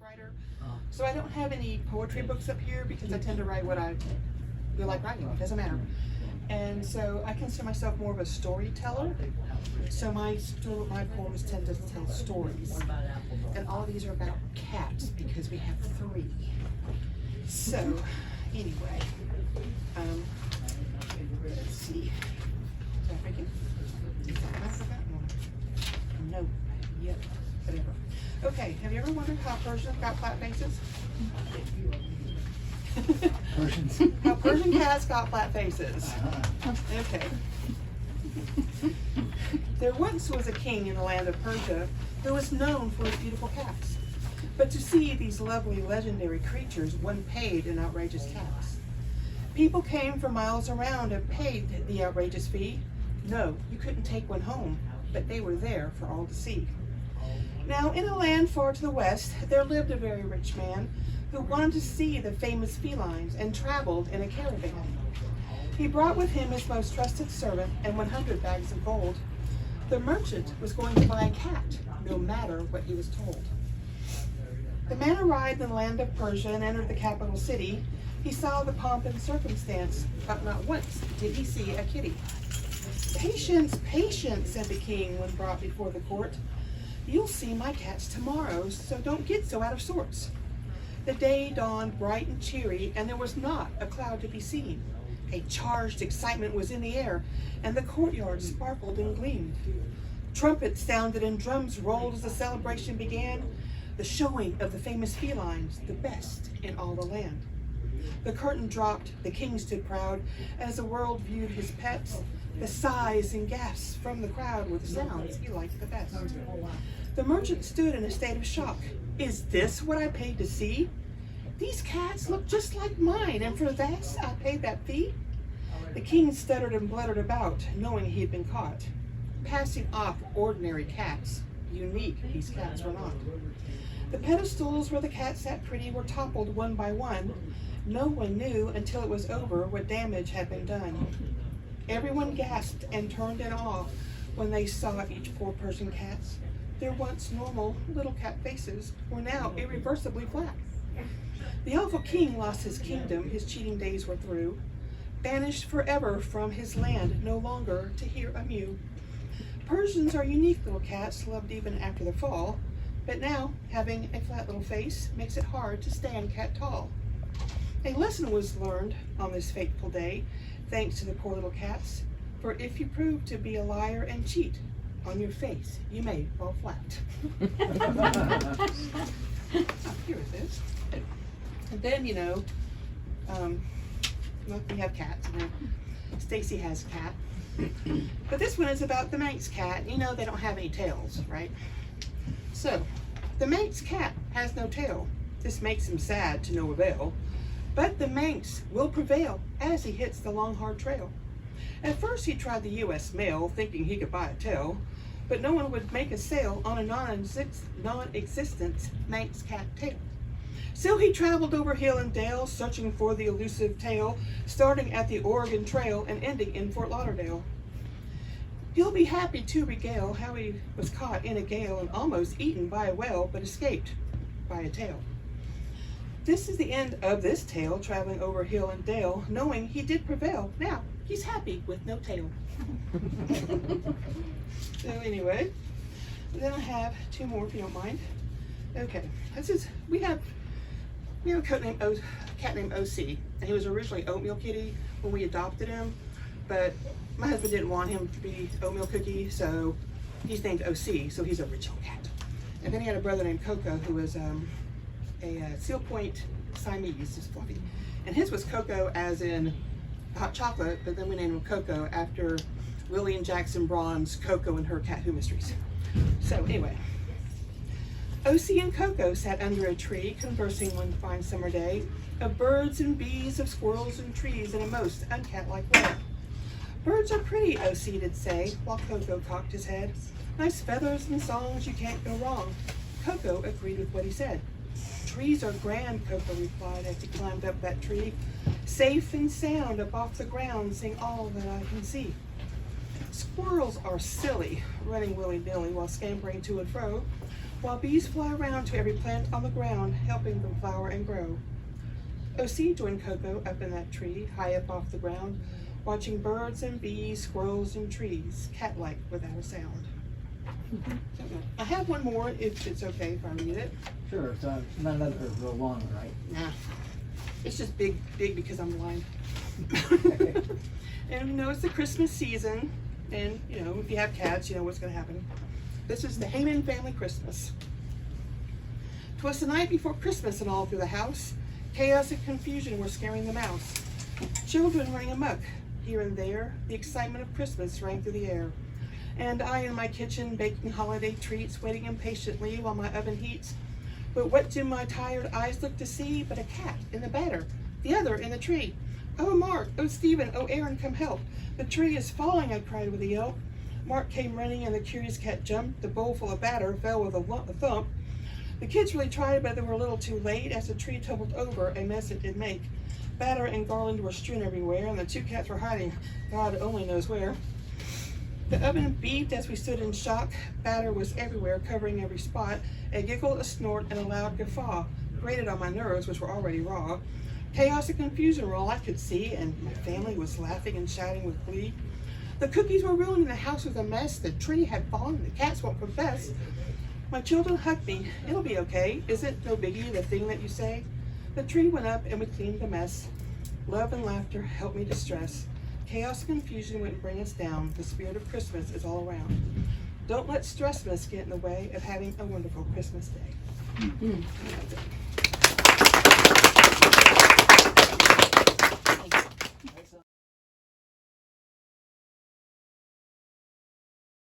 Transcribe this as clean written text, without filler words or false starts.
writer. So I don't have any poetry books up here because I tend to write what I feel like writing. It doesn't matter. And so I consider myself more of a storyteller. So my poems tend to tell stories. And all these are about cats because we have 3. So anyway, let's see. Did I forget? Have I forgotten one? No. Yep. Whatever. Okay. Have you ever wondered how Persians got flat faces? Persians. How Persian cats got flat faces. Okay. There once was a king in the land of Persia who was known for his beautiful cats. But to see these lovely legendary creatures, one paid an outrageous tax. People came from miles around and paid the outrageous fee. No, you couldn't take one home, but they were there for all to see. Now, in a land far to the west, there lived a very rich man who wanted to see the famous felines and traveled in a caravan. He brought with him his most trusted servant and 100 bags of gold. The merchant was going to buy a cat, no matter what he was told. The man arrived in the land of Persia and entered the capital city. He saw the pomp and circumstance, but not once did he see a kitty. Patience, patience, said the king when brought before the court. You'll see my cats tomorrow, so don't get so out of sorts. The day dawned bright and cheery, and there was not a cloud to be seen. A charged excitement was in the air, and the courtyard sparkled and gleamed. Trumpets sounded and drums rolled as the celebration began, the showing of the famous felines, the best in all the land. The curtain dropped, the king stood proud, as the world viewed his pets. The sighs and gasps from the crowd were the sounds he liked the best. The merchant stood in a state of shock. Is this what I paid to see? These cats look just like mine, and for that I paid that fee? The king stuttered and bluttered about, knowing he had been caught. Passing off ordinary cats, unique these cats were not. The pedestals where the cats sat pretty were toppled one by one. No one knew until it was over what damage had been done. Everyone gasped and turned in awe when they saw each poor Persian cat's. Their once normal little cat faces were now irreversibly flat. The awful king lost his kingdom, his cheating days were through. Banished forever from his land, no longer to hear a mew. Persians are unique little cats, loved even after the fall, but now having a flat little face makes it hard to stand cat tall. A lesson was learned on this fateful day, thanks to the poor little cats, for if you prove to be a liar and cheat, on your face you may fall flat. Here it is. And then, we have cats. Stacy has a cat. But this one is about the Manx cat. They don't have any tails, right? So, the Manx cat has no tail. This makes him sad to no avail. But the Manx will prevail as he hits the long, hard trail. At first he tried the U.S. mail, thinking he could buy a tail, but no one would make a sale on a non-existent Manx cat tail. So he traveled over hill and dale, searching for the elusive tail, starting at the Oregon Trail and ending in Fort Lauderdale. He'll be happy to regale how he was caught in a gale and almost eaten by a whale, but escaped by a tail. This is the end of this tale, traveling over hill and dale, knowing he did prevail. Now, he's happy with no tail. So anyway, then I have 2 more if you don't mind. Okay, we have a cat named OC, and he was originally Oatmeal Kitty when we adopted him, but my husband didn't want him to be Oatmeal Cookie, so he's named OC, so he's a original cat. And then he had a brother named Coco who was a Seal Point Siamese, just fluffy. And his was Coco as in hot chocolate, but then we named him Coco after Lillian Jackson Braun's Coco and Her Cat Who Mysteries. So anyway, OC and Coco sat under a tree, conversing one fine summer day, of birds and bees, of squirrels and trees, in a most uncat-like way. Birds are pretty, OC did say, while Coco cocked his head. Nice feathers and songs, you can't go wrong. Coco agreed with what he said. Trees are grand, Coco replied as he climbed up that tree. Safe and sound up off the ground, sing all that I can see. Squirrels are silly, running willy-nilly while scampering to and fro. while bees fly around to every plant on the ground, helping them flower and grow. O.C. joined Coco up in that tree, high up off the ground, watching birds and bees, squirrels and trees, cat-like without a sound. I have one more, if it's okay if I read it. Sure, so none of those are real long, right? Nah, it's just big because I'm blind. And you know, it's the Christmas season, and you know, if you have cats, you know what's gonna happen. This is the Heyman family Christmas. 'Twas the night before Christmas, and all through the house, chaos and confusion were scaring the mouse. Children running amok, here and there, the excitement of Christmas rang through the air. And I in my kitchen baking holiday treats, waiting impatiently while my oven heats. But what do my tired eyes look to see but a cat in the batter, the other in the tree? Oh, Mark, oh, Stephen, oh, Aaron, come help. The tree is falling, I cried with a yelp. Mark came running and the curious cat jumped. The bowl full of batter fell with a thump. The kids really tried, but they were a little too late. As the tree tumbled over, a mess it did make. Batter and garland were strewn everywhere, and the two cats were hiding, God only knows where. The oven beeped as we stood in shock. Batter was everywhere, covering every spot. A giggle, a snort, and a loud guffaw grated on my nerves, which were already raw. Chaos and confusion were all I could see, and my family was laughing and shouting with glee. The cookies were ruined, and the house was a mess. The tree had fallen, the cats won't confess. My children hugged me. It'll be okay. Isn't no biggie the thing that you say? The tree went up, and we cleaned the mess. Love and laughter helped me distress. Chaos and confusion wouldn't bring us down. The spirit of Christmas is all around. Don't let stressness get in the way of having a wonderful Christmas day.